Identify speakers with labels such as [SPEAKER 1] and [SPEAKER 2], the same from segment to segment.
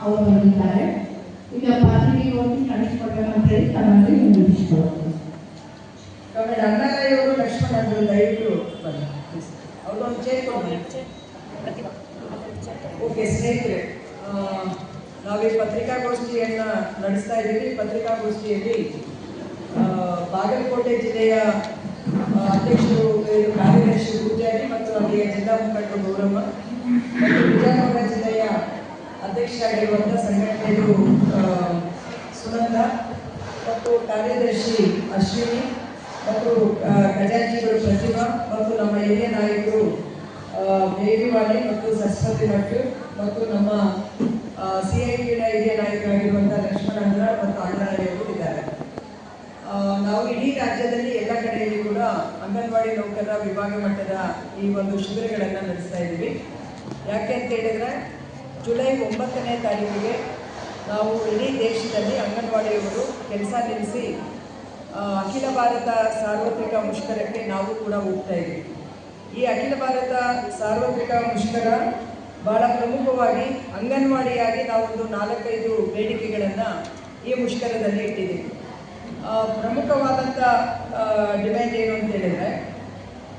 [SPEAKER 1] ಅವರು ಬಂದಿದ್ದಾರೆ. ಈಗ ಪಾತ್ರೆಗೆ ಹೋಗಿ ನಡೆಸಿಕೊಡ್ಬೇಕಂತ ಹೇಳಿ ತಮ್ಮಲ್ಲಿ ವಿನಂತಿಸಿಕೊಳ್ಳುತ್ತೇನೆ.
[SPEAKER 2] ಡಾಕ್ಟರ್ ಅಣ್ಣಾರಾಯವರು ಲಕ್ಷ್ಮಣ ಅವರು ದಯವಿಟ್ಟು ಬನ್ನಿ. ಅವ್ರದ್ದೊಂದು ಚೇರ್ ಓಕೆ ಸ್ನೇಹಿತರೆ, ನಾವೀ ಪತ್ರಿಕಾಗೋಷ್ಠಿಯನ್ನು ನಡೆಸ್ತಾ ಇದ್ದೀವಿ. ಪತ್ರಿಕಾಗೋಷ್ಠಿಯಲ್ಲಿ ಬಾಗಲಕೋಟೆ ಜಿಲ್ಲೆಯ ಅಧ್ಯಕ್ಷರು ಕಾರ್ಯದರ್ಶಿ ಪೂಜಾರಿ ಮತ್ತು ಅಲ್ಲಿಯ ಜಿಲ್ಲಾ ಮುಖಂಡರು ಗೌರಮ್ಮ ಮತ್ತು ವಿಜಯನಗರ ಜಿಲ್ಲೆಯ ಅಧ್ಯಕ್ಷರಾಗಿರುವಂಥ ಸಂಘಟನೆಯು ಸುನಂದ ಮತ್ತು ಕಾರ್ಯದರ್ಶಿ ಅಶ್ವಿನಿ ಮತ್ತು ಖಜಾಂಚಿಗಳು ಪ್ರತಿಭಾ ಮತ್ತು ನಮ್ಮ ಹಿರಿಯ ನಾಯಕರು ಬೇವಿವಾಣಿ ಮತ್ತು ಸರಸ್ವತಿ ಭಟ್ ಮತ್ತು ನಮ್ಮ CITನ ಹಿರಿಯ ನಾಯಕರಾಗಿರುವಂಥ ಲಕ್ಷ್ಮಣ ಅಂದ್ರಾಳ್ ಮತ್ತು ಅಣ್ಣಾರಾಯವರು ಇದ್ದಾರೆ. ನಾವು ಇಡೀ ರಾಜ್ಯದಲ್ಲಿ ಎಲ್ಲ ಕಡೆಯಲ್ಲಿ ಕೂಡ ಅಂಗನವಾಡಿ ನೌಕರರ ವಿಭಾಗ ಮಟ್ಟದ ಈ ಒಂದು ಶಿಬಿರಗಳನ್ನು ನಡೆಸ್ತಾ ಇದ್ದೀವಿ. ಯಾಕೆ ಅಂತ ಹೇಳಿದರೆ, ಜುಲೈ 9ನೇ ತಾರೀಕಿಗೆ ನಾವು ಇಡೀ ದೇಶದಲ್ಲಿ ಅಂಗನವಾಡಿಯವರು ಕೆಲಸ ನಿಲ್ಲಿಸಿ ಅಖಿಲ ಭಾರತ ಸಾರ್ವತ್ರಿಕ ಮುಷ್ಕರಕ್ಕೆ ನಾವು ಕೂಡ ಹೋಗ್ತಾ ಇದ್ದೀವಿ. ಈ ಅಖಿಲ ಭಾರತ ಸಾರ್ವತ್ರಿಕ ಮುಷ್ಕರ ಭಾಳ ಪ್ರಮುಖವಾಗಿ ಅಂಗನವಾಡಿಯಾಗಿ ನಾವೊಂದು 4-5 ಬೇಡಿಕೆಗಳನ್ನು ಈ ಮುಷ್ಕರದಲ್ಲಿ ಇಟ್ಟಿದ್ದೀವಿ. ಪ್ರಮುಖವಾದಂಥ ಡಿಮ್ಯಾಂಡ್ ಏನು ಅಂತ ಹೇಳಿದರೆ,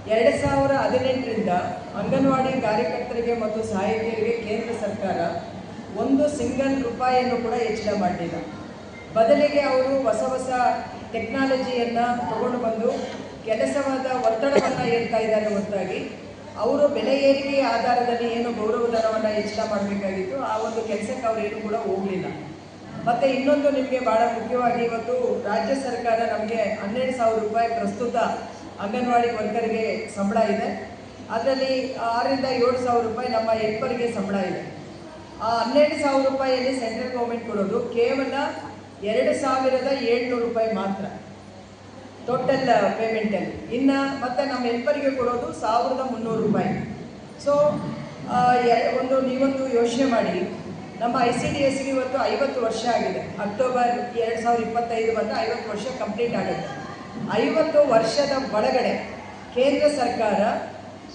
[SPEAKER 2] 2018ರಿಂದ ಅಂಗನವಾಡಿ ಕಾರ್ಯಕರ್ತರಿಗೆ ಮತ್ತು ಸಹಾಯಕಿಯರಿಗೆ ಕೇಂದ್ರ ಸರ್ಕಾರ ಒಂದು ಸಿಂಗಲ್ ರೂಪಾಯಿಯನ್ನು ಕೂಡ ಹೆಚ್ಚಳ ಮಾಡಲಿಲ್ಲ. ಬದಲಿಗೆ ಅವರು ಹೊಸ ಟೆಕ್ನಾಲಜಿಯನ್ನು ತಗೊಂಡು ಬಂದು ಕೆಲಸವಾದ ಒತ್ತಡವನ್ನು ಏರ್ತಾ ಇದ್ದಾರೆ ಹೊರತಾಗಿ ಅವರು ಬೆಲೆ ಏರಿಕೆಯ ಆಧಾರದಲ್ಲಿ ಏನು ಗೌರವಧನವನ್ನು ಹೆಚ್ಚಳ ಮಾಡಬೇಕಾಗಿತ್ತು ಆ ಒಂದು ಕೆಲಸಕ್ಕೆ ಅವರೇನು ಕೂಡ ಹೋಗಲಿಲ್ಲ. ಮತ್ತು ಇನ್ನೊಂದು ನಿಮಗೆ ಭಾಳ ಮುಖ್ಯವಾಗಿ ಇವತ್ತು ರಾಜ್ಯ ಸರ್ಕಾರ ನಮಗೆ 12,000 ರೂಪಾಯಿ ಪ್ರಸ್ತುತ ಅಂಗನವಾಡಿ ವರ್ಕರ್ಗೆ ಸಂಬಳ ಇದೆ. ಅದರಲ್ಲಿ 6ರಿಂದ 7,000 ರೂಪಾಯಿ ನಮ್ಮ ಹೆಲ್ಪರ್ಗೆ ಸಂಬಳ ಇದೆ. ಆ 12,000 ರೂಪಾಯಿಯಲ್ಲಿ ಸೆಂಟ್ರಲ್ ಗೌರ್ಮೆಂಟ್ ಕೊಡೋದು ಕೇವಲ 2,700 ರೂಪಾಯಿ ಮಾತ್ರ ಟೋಟಲ್ ಪೇಮೆಂಟಲ್ಲಿ. ಇನ್ನು ಮತ್ತು ನಮ್ಮ ಹೆಲ್ಪರ್ಗೆ ಕೊಡೋದು 1,300 ರೂಪಾಯಿ. ಸೊ ನೀವೊಂದು ಯೋಚನೆ ಮಾಡಿ, ನಮ್ಮ ICDSಗೆ ಇವತ್ತು 50 ವರ್ಷ ಆಗಿದೆ. ಅಕ್ಟೋಬರ್ 2025 ಬಂದು 50 ವರ್ಷ ಕಂಪ್ಲೀಟ್ ಆಗುತ್ತೆ. 50 ವರ್ಷದ ಒಳಗಡೆ ಕೇಂದ್ರ ಸರ್ಕಾರ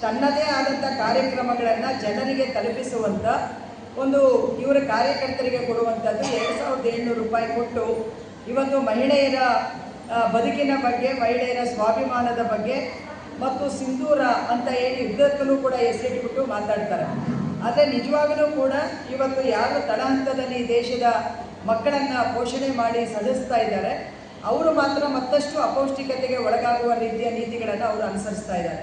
[SPEAKER 2] ತನ್ನದೇ ಆದಂಥ ಕಾರ್ಯಕ್ರಮಗಳನ್ನು ಜನರಿಗೆ ತಲುಪಿಸುವಂಥ ಒಂದು ಇವರ ಕಾರ್ಯಕರ್ತರಿಗೆ ಕೊಡುವಂಥದ್ದು 2,700 ರೂಪಾಯಿ ಕೊಟ್ಟು ಇವತ್ತು ಮಹಿಳೆಯರ ಬದುಕಿನ ಬಗ್ಗೆ, ಮಹಿಳೆಯರ ಸ್ವಾಭಿಮಾನದ ಬಗ್ಗೆ ಮತ್ತು ಸಿಂಧೂರ ಅಂತ ಹೇಳಿ ಯುದ್ಧಕ್ಕೂ ಕೂಡ ಹೆಸರಿಟ್ಬಿಟ್ಟು ಮಾತಾಡ್ತಾರೆ. ಆದರೆ ನಿಜವಾಗಲೂ ಕೂಡ ಇವತ್ತು ಯಾರು ತಳಹಂತದಲ್ಲಿ ದೇಶದ ಮಕ್ಕಳನ್ನು ಪೋಷಣೆ ಮಾಡಿ ಸಲ್ಲಿಸ್ತಾ ಇದ್ದಾರೆ ಅವರು ಮಾತ್ರ ಮತ್ತಷ್ಟು ಅಪೌಷ್ಟಿಕತೆಗೆ ಒಳಗಾಗುವ ರೀತಿಯ ನೀತಿಗಳನ್ನು ಅವರು ಅನುಸರಿಸ್ತಾ ಇದ್ದಾರೆ.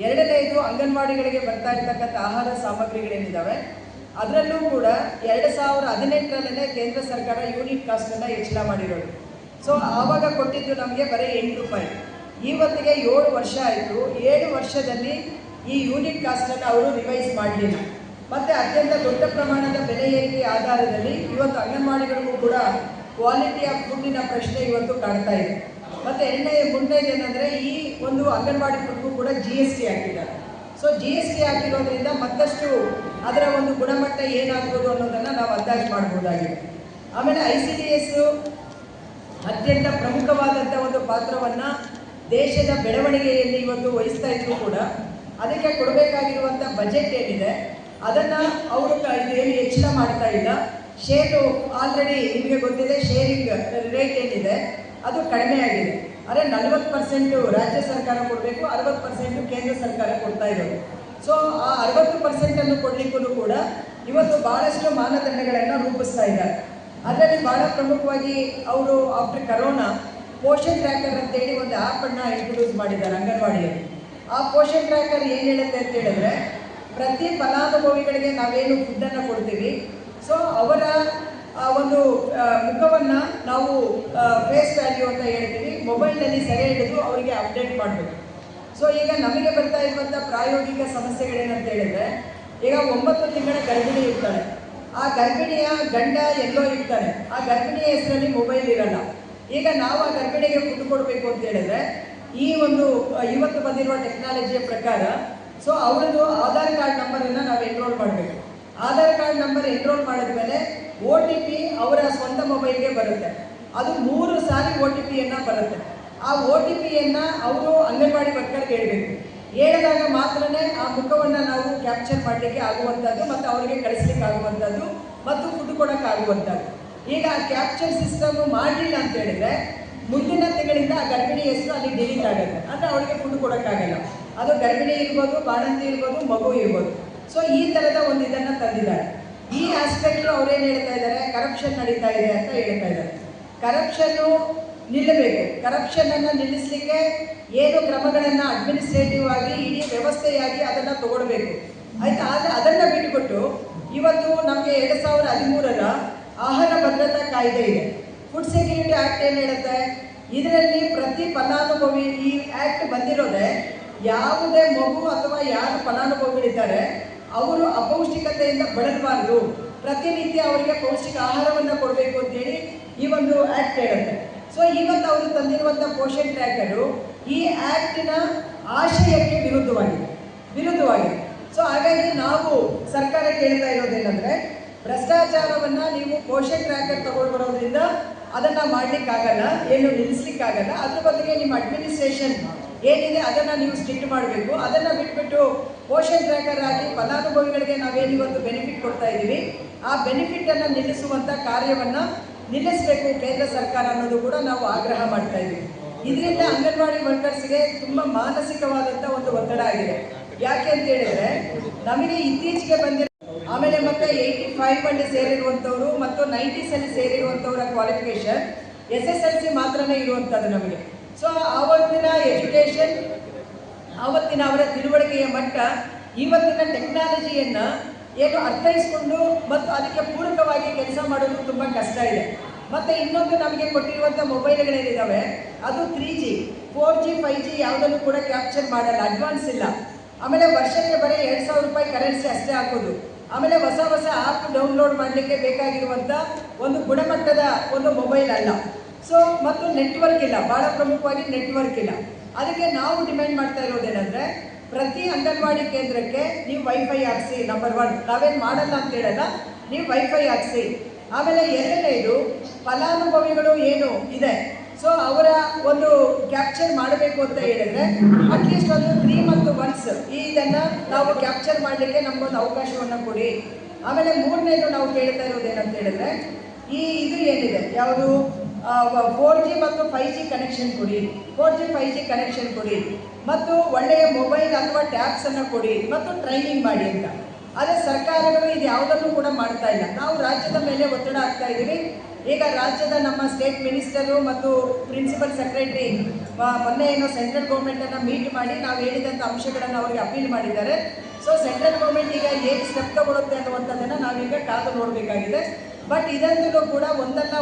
[SPEAKER 2] ಎರಡನೇದು, ಅಂಗನವಾಡಿಗಳಿಗೆ ಬರ್ತಾ ಇರ್ತಕ್ಕಂಥ ಆಹಾರ ಸಾಮಗ್ರಿಗಳೇನಿದ್ದಾವೆ ಅದರಲ್ಲೂ ಕೂಡ 2018ರಲ್ಲೇ ಕೇಂದ್ರ ಸರ್ಕಾರ ಯೂನಿಟ್ ಕಾಸ್ಟನ್ನು ಹೆಚ್ಚಳ ಮಾಡಿರೋದು. ಸೊ ಆವಾಗ ಕೊಟ್ಟಿದ್ದು ನಮಗೆ ಬರೀ 8 ರೂಪಾಯಿ. ಇವತ್ತಿಗೆ 7 ವರ್ಷ ಆಯಿತು. 7 ವರ್ಷದಲ್ಲಿ ಈ ಯೂನಿಟ್ ಕಾಸ್ಟನ್ನು ಅವರು ರಿವೈಸ್ ಮಾಡಲಿಲ್ಲ. ಮತ್ತು ಅತ್ಯಂತ ದೊಡ್ಡ ಪ್ರಮಾಣದ ಬೆಲೆ ಏರಿಕೆ ಆಧಾರದಲ್ಲಿ ಇವತ್ತು ಅಂಗನವಾಡಿಗಳಿಗೂ ಕೂಡ ಕ್ವಾಲಿಟಿ ಆಫ್ ಫುಡ್ಡಿನ ಪ್ರಶ್ನೆ ಇವತ್ತು ಕಾಡ್ತಾ ಇದೆ. ಮತ್ತು ಮುಂದೇನೇನೆಂದರೆ, ಈ ಒಂದು ಅಂಗನವಾಡಿ ಫುಡ್ಗೂ ಕೂಡ GST ಹಾಕಿದ್ದಾರೆ. ಸೊ GST ಹಾಕಿರೋದ್ರಿಂದ ಮತ್ತಷ್ಟು ಅದರ ಒಂದು ಗುಣಮಟ್ಟ ಏನಾಗ್ಬೋದು ಅನ್ನೋದನ್ನು ನಾವು ಅಂದಾಜು ಮಾಡ್ಬೋದಾಗಿದೆ. ಆಮೇಲೆ ICDS ಅತ್ಯಂತ ಪ್ರಮುಖವಾದಂಥ ಒಂದು ಪಾತ್ರವನ್ನು ದೇಶದ ಬೆಳವಣಿಗೆಯಲ್ಲಿ ಇವತ್ತು ವಹಿಸ್ತಾ ಇದ್ರು ಕೂಡ ಅದಕ್ಕೆ ಕೊಡಬೇಕಾಗಿರುವಂಥ ಬಜೆಟ್ ಏನಿದೆ ಅದನ್ನು ಅವರು ಇದೇನು ಹೆಚ್ಚಳ ಮಾಡ್ತಾ ಇಲ್ಲ. ಶೇರು ಆಲ್ರೆಡಿ ನಿಮಗೆ ಗೊತ್ತಿದೆ, ಶೇರಿಂಗ್ ರೇಟ್ ಏನಿದೆ ಅದು ಕಡಿಮೆ ಆಗಿದೆ. ಆದರೆ 40% ರಾಜ್ಯ ಸರ್ಕಾರ ಕೊಡಬೇಕು, 60% ಕೇಂದ್ರ ಸರ್ಕಾರ ಕೊಡ್ತಾ ಇರೋದು. ಸೊ ಆ 60%ಅನ್ನು ಕೊಡಲಿಕ್ಕೂ ಕೂಡ ಇವತ್ತು ಭಾಳಷ್ಟು ಮಾನದಂಡಗಳನ್ನು ರೂಪಿಸ್ತಾ ಇದ್ದಾರೆ. ಅದರಲ್ಲಿ ಭಾಳ ಪ್ರಮುಖವಾಗಿ ಅವರು ಆಫ್ಟರ್ ಕರೋನಾ ಪೋಷನ್ ಟ್ರ್ಯಾಕರ್ ಅಂತೇಳಿ ಒಂದು ಆ್ಯಪನ್ನು ಇಂಟ್ರೊಡ್ಯೂಸ್ ಮಾಡಿದ್ದಾರೆ ಅಂಗನವಾಡಿಯಲ್ಲಿ. ಆ ಪೋಷನ್ ಟ್ರ್ಯಾಕರ್ ಏನು ಹೇಳುತ್ತೆ ಅಂತ ಹೇಳಿದ್ರೆ, ಪ್ರತಿ ಫಲಾನುಭವಿಗಳಿಗೆ ನಾವೇನು ಫುಡ್ಡನ್ನು ಕೊಡ್ತೀವಿ, ಸೊ ಅವರ ಒಂದು ಮುಖವನ್ನು ನಾವು ಫೇಸ್ ವ್ಯಾಲ್ಯೂ ಅಂತ ಹೇಳ್ತೀವಿ, ಮೊಬೈಲ್ನಲ್ಲಿ ಸೆರೆ ಹಿಡಿದು ಅವರಿಗೆ ಅಪ್ಡೇಟ್ ಮಾಡಬೇಕು. ಸೊ ಈಗ ನಮಗೆ ಬರ್ತಾ ಇರುವಂಥ ಪ್ರಾಯೋಗಿಕ ಸಮಸ್ಯೆಗಳೇನಂತ ಹೇಳಿದ್ರೆ, ಈಗ 9 ತಿಂಗಳ ಗರ್ಭಿಣಿ ಇರ್ತಾಳೆ, ಆ ಗರ್ಭಿಣಿಯ ಗಂಡ ಎಲ್ಲೋ ಇರ್ತಾನೆ, ಆ ಗರ್ಭಿಣಿಯ ಹೆಸರಲ್ಲಿ ಮೊಬೈಲ್ ಇರಲ್ಲ. ಈಗ ನಾವು ಆ ಗರ್ಭಿಣಿಗೆ ಫುಡ್ ಕೊಡಬೇಕು ಅಂತ ಹೇಳಿದ್ರೆ ಈ ಒಂದು ಇವತ್ತು ಬಂದಿರುವ ಟೆಕ್ನಾಲಜಿಯ ಪ್ರಕಾರ ಸೊ ಅವರದ್ದು ಆಧಾರ್ ಕಾರ್ಡ್ ನಂಬರನ್ನು ನಾವು ಎನ್ರೋಲ್ ಮಾಡಬೇಕು. ಆಧಾರ್ ಕಾರ್ಡ್ ನಂಬರ್ ಎನ್ರೋಲ್ ಮಾಡಿದ್ಮೇಲೆ OTP ಅವರ ಸ್ವಂತ ಮೊಬೈಲ್ಗೆ ಬರುತ್ತೆ. ಅದು 3 ಸಾರಿ OTPಯನ್ನು ಬರುತ್ತೆ. ಆ OTPಯನ್ನು ಅವರು ಅಂಗನವಾಡಿ ವರ್ಕರ್ಗೆ ಹೇಳಬೇಕು. ಹೇಳಿದಾಗ ಮಾತ್ರನೇ ಆ ಮುಖವನ್ನು ನಾವು ಕ್ಯಾಪ್ಚರ್ ಮಾಡಲಿಕ್ಕೆ ಆಗುವಂಥದ್ದು ಮತ್ತು ಅವರಿಗೆ ಕಳಿಸ್ಲಿಕ್ಕೆ ಆಗುವಂಥದ್ದು ಮತ್ತು ಫುಡ್ ಕೊಡೋಕ್ಕಾಗುವಂಥದ್ದು. ಈಗ ಆ ಕ್ಯಾಪ್ಚರ್ ಸಿಸ್ಟಮ್ ಮಾಡಲಿಲ್ಲ ಅಂತ ಹೇಳಿದರೆ ಮುಂದಿನ ತಿಂಗಳಿಂದ ಆ ಗರ್ಭಿಣಿ ಹೆಸರು ಅಲ್ಲಿ ಡಿಲೀಟ್ ಆಗುತ್ತೆ. ಅಂದರೆ ಅವಳಿಗೆ ಫುಡ್ ಕೊಡೋಕ್ಕಾಗಲ್ಲ. ಅದು ಗರ್ಭಿಣಿ ಇರ್ಬೋದು, ಬಾಣಂತಿ ಇರ್ಬೋದು, ಮಗು ಇರ್ಬೋದು. ಸೊ ಈ ಥರದ ಒಂದು ಇದನ್ನು ತಂದಿದ್ದಾರೆ. ಈ ಆಸ್ಪೆಕ್ಟ್ ಅವ್ರೇನು ಹೇಳ್ತಾ ಇದ್ದಾರೆ, ಕರಪ್ಷನ್ ನಡೀತಾ ಇದೆ ಅಂತ ಹೇಳ್ತಾ ಇದ್ದಾರೆ. ಕರಪ್ಷನ್ನು ನಿಲ್ಲಬೇಕು. ಕರಪ್ಷನನ್ನು ನಿಲ್ಲಿಸಲಿಕ್ಕೆ ಏನು ಕ್ರಮಗಳನ್ನು ಅಡ್ಮಿನಿಸ್ಟ್ರೇಟಿವ್ ಆಗಿ ಇಡೀ ವ್ಯವಸ್ಥೆಯಾಗಿ ಅದನ್ನು ತಗೊಳ್ಬೇಕು ಆಯಿತಾ. ಆದರೆ ಅದನ್ನು ಬಿಟ್ಟುಕೊಟ್ಟು ಇವತ್ತು ನಮಗೆ 2013ರ ಆಹಾರ ಭದ್ರತಾ ಕಾಯ್ದೆ ಇದೆ. ಫುಡ್ ಸೆಕ್ಯೂರಿಟಿ ಆ್ಯಕ್ಟ್ ಏನು ಹೇಳುತ್ತೆ, ಇದರಲ್ಲಿ ಪ್ರತಿ ಫಲಾನುಭವಿ ಈ ಆ್ಯಕ್ಟ್ ಬಂದಿರೋದೆ ಯಾವುದೇ ಮಗು ಅಥವಾ ಯಾರು ಫಲಾನುಭವಿಗಳಿದ್ದಾರೆ ಅವರು ಅಪೌಷ್ಟಿಕತೆಯಿಂದ ಬಳಲಬಾರ್ದು, ಪ್ರತಿನಿತ್ಯ ಅವರಿಗೆ ಪೌಷ್ಟಿಕ ಆಹಾರವನ್ನು ಕೊಡಬೇಕು ಅಂತೇಳಿ ಈ ಒಂದು ಆ್ಯಕ್ಟ್ ಹೇಳುತ್ತೆ. ಸೊ ಇವತ್ತು ಅವರು ತಂದಿರುವಂಥ ಪೋಷಣ್ ಟ್ರ್ಯಾಕರು ಈ ಆ್ಯಕ್ಟಿನ ಆಶಯಕ್ಕೆ ವಿರುದ್ಧವಾಗಿದೆ. ಸೊ ಹಾಗಾಗಿ ನಾವು ಸರ್ಕಾರಕ್ಕೆ ಹೇಳ್ತಾ ಇರೋದೇನೆಂದರೆ, ಭ್ರಷ್ಟಾಚಾರವನ್ನು ನೀವು ಪೋಷಣ್ ಟ್ರ್ಯಾಕರ್ ತಗೊಂಡು ಬರೋದ್ರಿಂದ ಅದನ್ನು ಮಾಡಲಿಕ್ಕಾಗಲ್ಲ, ಏನು ನಿಲ್ಲಿಸ್ಲಿಕ್ಕಾಗಲ್ಲ. ಅದ್ರ ಬದಲಿಗೆ ನಿಮ್ಮ ಅಡ್ಮಿನಿಸ್ಟ್ರೇಷನ್ ಏನಿದೆ ಅದನ್ನು ನೀವು ಸ್ಟ್ರಿಕ್ಟ್ ಮಾಡಬೇಕು. ಅದನ್ನು ಬಿಟ್ಬಿಟ್ಟು ಪೋಷಣ್ ಟ್ರ್ಯಾಕರ್ ಆಗಿ ಫಲಾನುಭವಿಗಳಿಗೆ ನಾವೇನು ಇವತ್ತು ಬೆನಿಫಿಟ್ ಕೊಡ್ತಾ ಇದ್ದೀವಿ, ಆ ಬೆನಿಫಿಟನ್ನು ನಿಲ್ಲಿಸುವಂಥ ಕಾರ್ಯವನ್ನು ನಿಲ್ಲಿಸಬೇಕು ಕೇಂದ್ರ ಸರ್ಕಾರ ಅನ್ನೋದು ಕೂಡ ನಾವು ಆಗ್ರಹ ಮಾಡ್ತಾ ಇದ್ದೀವಿ. ಇದರಿಂದ ಅಂಗನವಾಡಿ ವರ್ಕರ್ಸ್ಗೆ ತುಂಬ ಮಾನಸಿಕವಾದಂಥ ಒಂದು ಒತ್ತಡ ಆಗಿದೆ. ಯಾಕೆ ಅಂತ ಹೇಳಿದ್ರೆ ನಮಗೆ ಇತ್ತೀಚೆಗೆ ಬಂದಿರೋ ಆಮೇಲೆ ಮತ್ತೆ 85 ಅಲ್ಲಿ ಸೇರಿರುವಂಥವ್ರು ಮತ್ತು 90s ಅಲ್ಲಿ ಸೇರಿರುವಂಥವರ ಕ್ವಾಲಿಫಿಕೇಶನ್ SSLC ಮಾತ್ರನೇ ಇರುವಂಥದ್ದು ನಮಗೆ. ಸೊ ಆವತ್ತಿನ ಎಜುಕೇಷನ್, ಆವತ್ತಿನ ಅವರ ತಿಳುವಳಿಕೆಯ ಮಟ್ಟ ಇವತ್ತಿನ ಟೆಕ್ನಾಲಜಿಯನ್ನು ಏನು ಅರ್ಥೈಸ್ಕೊಂಡು ಮತ್ತು ಅದಕ್ಕೆ ಪೂರಕವಾಗಿ ಕೆಲಸ ಮಾಡೋದು ತುಂಬ ಕಷ್ಟ ಇದೆ. ಮತ್ತು ಇನ್ನೊಂದು ನಮಗೆ ಕೊಟ್ಟಿರುವಂಥ ಮೊಬೈಲ್ಗಳೇನಿದ್ದಾವೆ ಅದು 3G 4G 5G ಯಾವುದನ್ನು ಕೂಡ ಕ್ಯಾಪ್ಚರ್ ಮಾಡಲ್ಲ, ಅಡ್ವಾನ್ಸ್ ಇಲ್ಲ. ಆಮೇಲೆ ವರ್ಷಕ್ಕೆ ಬರೀ 2,000 ರೂಪಾಯಿ ಕರೆನ್ಸಿ ಅಷ್ಟೇ ಹಾಕೋದು. ಆಮೇಲೆ ಹೊಸ ಆ್ಯಪ್ ಡೌನ್ಲೋಡ್ ಮಾಡಲಿಕ್ಕೆ ಬೇಕಾಗಿರುವಂಥ ಒಂದು ಗುಣಮಟ್ಟದ ಒಂದು ಮೊಬೈಲ್ ಅಲ್ಲ. ಸೊ ಮತ್ತು ನೆಟ್ವರ್ಕ್ ಇಲ್ಲ, ಭಾಳ ಪ್ರಮುಖವಾಗಿ ನೆಟ್ವರ್ಕ್ ಇಲ್ಲ. ಅದಕ್ಕೆ ನಾವು ಡಿಮ್ಯಾಂಡ್ ಮಾಡ್ತಾ ಇರೋದೇನೆಂದರೆ, ಪ್ರತಿ ಅಂಗನವಾಡಿ ಕೇಂದ್ರಕ್ಕೆ ನೀವು ವೈಫೈ ಹಾಕ್ಸಿ. ನಂಬರ್ 1, ನಾವೇನು ಮಾಡಲ್ಲ ಅಂತ ಹೇಳಲ್ಲ, ನೀವು ವೈಫೈ ಹಾಕ್ಸಿ. ಆಮೇಲೆ ಎರಡನೇದು, ಫಲಾನುಭವಿಗಳು ಏನು ಇದೆ ಸೊ ಅವರ ಒಂದು ಕ್ಯಾಪ್ಚರ್ ಮಾಡಬೇಕು ಅಂತ ಹೇಳಿದ್ರೆ ಅಟ್ಲೀಸ್ಟ್ ಒಂದು 3 months ಒನ್ಸ್ ಇದನ್ನು ನಾವು ಕ್ಯಾಪ್ಚರ್ ಮಾಡಲಿಕ್ಕೆ ನಮಗೊಂದು ಅವಕಾಶವನ್ನು ಕೊಡಿ. ಆಮೇಲೆ ಮೂರನೇದು ನಾವು ಕೇಳ್ತಾ ಇರೋದೇನಂತ ಹೇಳಿದ್ರೆ, ಇದು ಏನಿದೆ ಯಾವುದು 4G ಮತ್ತು 5G ಕನೆಕ್ಷನ್ ಕೊಡಿ, 4G 5G ಕನೆಕ್ಷನ್ ಕೊಡಿ, ಮತ್ತು ಒಳ್ಳೆಯ ಮೊಬೈಲ್ ಅಥವಾ ಟ್ಯಾಬ್ಸನ್ನು ಕೊಡಿ ಮತ್ತು ಟ್ರೈನಿಂಗ್ ಮಾಡಿ ಅಂತ. ಆದರೆ ಸರ್ಕಾರಗಳು ಇದು ಯಾವುದನ್ನು ಕೂಡ ಮಾಡ್ತಾ ಇಲ್ಲ. ನಾವು ರಾಜ್ಯದ ಮೇಲೆ ಒತ್ತಡ ಹಾಕ್ತಾ ಇದ್ದೀವಿ. ಈಗ ರಾಜ್ಯದ ನಮ್ಮ ಸ್ಟೇಟ್ ಮಿನಿಸ್ಟರು ಮತ್ತು ಪ್ರಿನ್ಸಿಪಲ್ ಸೆಕ್ರೆಟರಿ ಮೊನ್ನೆ ಏನೋ ಸೆಂಟ್ರಲ್ ಗೌರ್ಮೆಂಟನ್ನು ಮೀಟ್ ಮಾಡಿ ನಾವು ಹೇಳಿದಂಥ ಅಂಶಗಳನ್ನು ಅವರಿಗೆ ಅಪೀಲ್ ಮಾಡಿದ್ದಾರೆ. ಸೊ ಸೆಂಟ್ರಲ್ ಗೌರ್ಮೆಂಟ್ ಈಗ ಏನು ಸ್ಟೆಪ್ ತಗೊಳುತ್ತೆ ಅನ್ನುವಂಥದ್ದನ್ನು ನಾವೀಗ ಕಾದು ನೋಡಬೇಕಾಗಿದೆ. ಬಟ್ ಇದರಿಂದಲೂ ಕೂಡ ಒಂದಲ್ಲ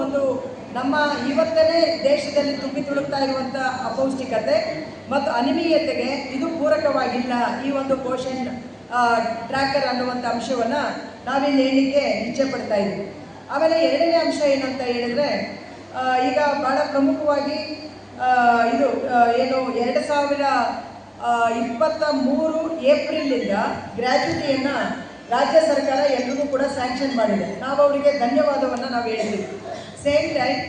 [SPEAKER 2] ಒಂದು ನಮ್ಮ ಇವತ್ತನೇ ದೇಶದಲ್ಲಿ ತುಂಬಿ ತುಳುಕ್ತಾ ಇರುವಂಥ ಅಪೌಷ್ಟಿಕತೆ ಮತ್ತು ಅನಿಮಿಯತೆಗೆ ಇದು ಪೂರಕವಾಗಿಲ್ಲ ಈ ಒಂದು ಪೋಷಣ್ ಟ್ರ್ಯಾಕರ್ ಅನ್ನುವಂಥ ಅಂಶವನ್ನು ನಾವಿಲ್ಲಿ ಹೇಳಲಿಕ್ಕೆ ಇಚ್ಛೆ ಪಡ್ತಾ ಇದ್ದೀವಿ. ಆಮೇಲೆ ಎರಡನೇ ಅಂಶ ಏನಂತ ಹೇಳಿದ್ರೆ, ಈಗ ಭಾಳ ಪ್ರಮುಖವಾಗಿ ಇದು ಏನು 2023 ಏಪ್ರಿಲಿಂದ ಗ್ರ್ಯಾಚ್ಯುಟಿಯನ್ನು ರಾಜ್ಯ ಸರ್ಕಾರ ಎಲ್ರಿಗೂ ಕೂಡ ಸ್ಯಾಂಕ್ಷನ್ ಮಾಡಿದೆ. ನಾವು ಅವರಿಗೆ ಧನ್ಯವಾದವನ್ನು ನಾವು ಹೇಳ್ತೀವಿ. ಸೇಮ್ ಟೈಮ್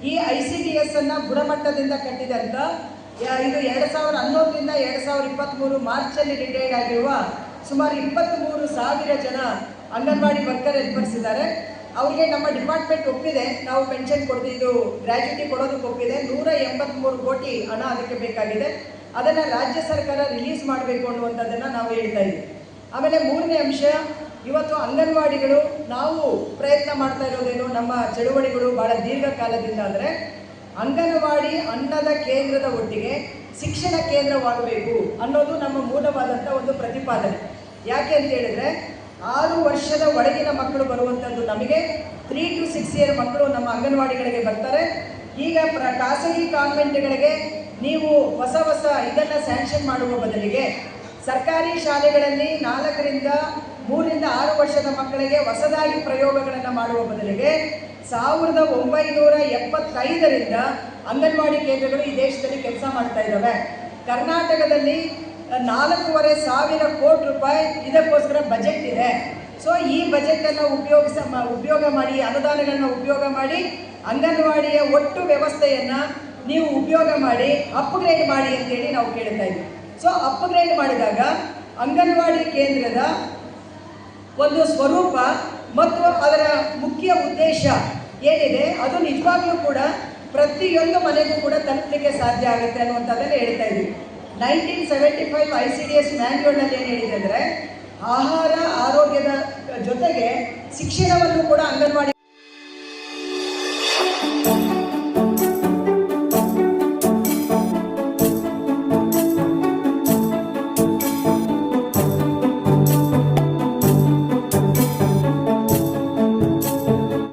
[SPEAKER 2] ಈ ICDS ಅನ್ನು ಗುಣಮಟ್ಟದಿಂದ ಕಟ್ಟಿದಂಥ ಇದು 2011ರಿಂದ 2023 ಮಾರ್ಚಲ್ಲಿ ರಿಟೈರ್ಡ್ ಆಗಿರುವ ಸುಮಾರು 23,000 ಜನ ಅಂಗನವಾಡಿ ವರ್ಕರ್ ಹೆಲ್ಪರ್ಸ್ ಇದ್ದಾರೆ. ಅವರಿಗೆ ನಮ್ಮ ಡಿಪಾರ್ಟ್ಮೆಂಟ್ ಒಪ್ಪಿದೆ, ನಾವು ಪೆನ್ಷನ್ ಕೊಡ್ತೀವಿ, ಇದು ಗ್ರ್ಯಾಚ್ಯುಟಿ ಕೊಡೋದಕ್ಕೆ ಒಪ್ಪಿದೆ. 183 ಕೋಟಿ ಹಣ ಅದಕ್ಕೆ ಬೇಕಾಗಿದೆ. ಅದನ್ನು ರಾಜ್ಯ ಸರ್ಕಾರ ರಿಲೀಸ್ ಮಾಡಬೇಕು ಅನ್ನುವಂಥದ್ದನ್ನು ನಾವು ಹೇಳ್ತಾ ಇದ್ದೀವಿ. ಆಮೇಲೆ ಮೂರನೇ ಅಂಶ, ಇವತ್ತು ಅಂಗನವಾಡಿಗಳು ನಾವು ಪ್ರಯತ್ನ ಮಾಡ್ತಾ ಇರೋದೇನು, ನಮ್ಮ ಚಳುವಳಿಗಳು ಭಾಳ ದೀರ್ಘಕಾಲದಿಂದ ಅಂದರೆ ಅಂಗನವಾಡಿ ಅನ್ನದ ಕೇಂದ್ರದ ಒಟ್ಟಿಗೆ ಶಿಕ್ಷಣ ಕೇಂದ್ರವಾಗಬೇಕು ಅನ್ನೋದು ನಮ್ಮ ಮೂಲವಾದಂಥ ಒಂದು ಪ್ರತಿಪಾದನೆ. ಯಾಕೆ ಅಂತ ಹೇಳಿದ್ರೆ 6 ವರ್ಷದ ಒಳಗಿನ ಮಕ್ಕಳು ಬರುವಂಥದ್ದು ನಮಗೆ 3 to 6 year ಮಕ್ಕಳು ನಮ್ಮ ಅಂಗನವಾಡಿಗಳಿಗೆ ಬರ್ತಾರೆ. ಈಗ ಖಾಸಗಿ ಕಾನ್ವೆಂಟ್ಗಳಿಗೆ ನೀವು ಹೊಸ ಇದನ್ನು ಸ್ಯಾಂಕ್ಷನ್ ಮಾಡುವ ಬದಲಿಗೆ ಸರ್ಕಾರಿ ಶಾಲೆಗಳಲ್ಲಿ 4 ರಿಂದ 3 ರಿಂದ 6 ವರ್ಷದ ಮಕ್ಕಳಿಗೆ ಹೊಸದಾಗಿ ಪ್ರಯೋಗಗಳನ್ನು ಮಾಡುವ ಬದಲಿಗೆ 1975ರಿಂದ ಅಂಗನವಾಡಿ ಕೇಂದ್ರಗಳು ಈ ದೇಶದಲ್ಲಿ ಕೆಲಸ ಮಾಡ್ತಾ ಇದ್ದಾವೆ. ಕರ್ನಾಟಕದಲ್ಲಿ 4,500 ಕೋಟಿ ರೂಪಾಯಿ ಇದಕ್ಕೋಸ್ಕರ ಬಜೆಟ್ ಇದೆ. ಸೊ ಈ ಬಜೆಟನ್ನು ಉಪಯೋಗ ಮಾಡಿ, ಅನುದಾನಗಳನ್ನ ಉಪಯೋಗ ಮಾಡಿ ಅಂಗನವಾಡಿಯ ಒಟ್ಟು ವ್ಯವಸ್ಥೆಯನ್ನು ನೀವು ಉಪಯೋಗ ಮಾಡಿ ಅಪ್ಗ್ರೇಡ್ ಮಾಡಿ ಅಂತೇಳಿ ನಾವು ಕೇಳ್ತಾ ಇದ್ವಿ. ಸೊ ಅಪ್ಗ್ರೇಡ್ ಮಾಡಿದಾಗ ಅಂಗನವಾಡಿ ಕೇಂದ್ರದ ಒಂದು ಸ್ವರೂಪ ಮತ್ತು ಅದರ ಮುಖ್ಯ ಉದ್ದೇಶ ಏನಿದೆ ಅದು ನಿಜವಾಗ್ಲೂ ಕೂಡ ಪ್ರತಿಯೊಂದು ಮನೆಗೂ ಕೂಡ ತಲುಪಲಿಕ್ಕೆ ಸಾಧ್ಯ ಆಗುತ್ತೆ ಅನ್ನುವಂಥದ್ದನ್ನು ಹೇಳ್ತಾ ಇದ್ವಿ. 1975 ICDS ಮ್ಯಾನ್ಯುವಲ್ನಲ್ಲಿ ಏನು ಹೇಳಿದೆ ಅಂದರೆ, ಆಹಾರ ಆರೋಗ್ಯದ ಜೊತೆಗೆ ಶಿಕ್ಷಣವನ್ನು ಕೂಡ ಅಂಗನವಾಡಿ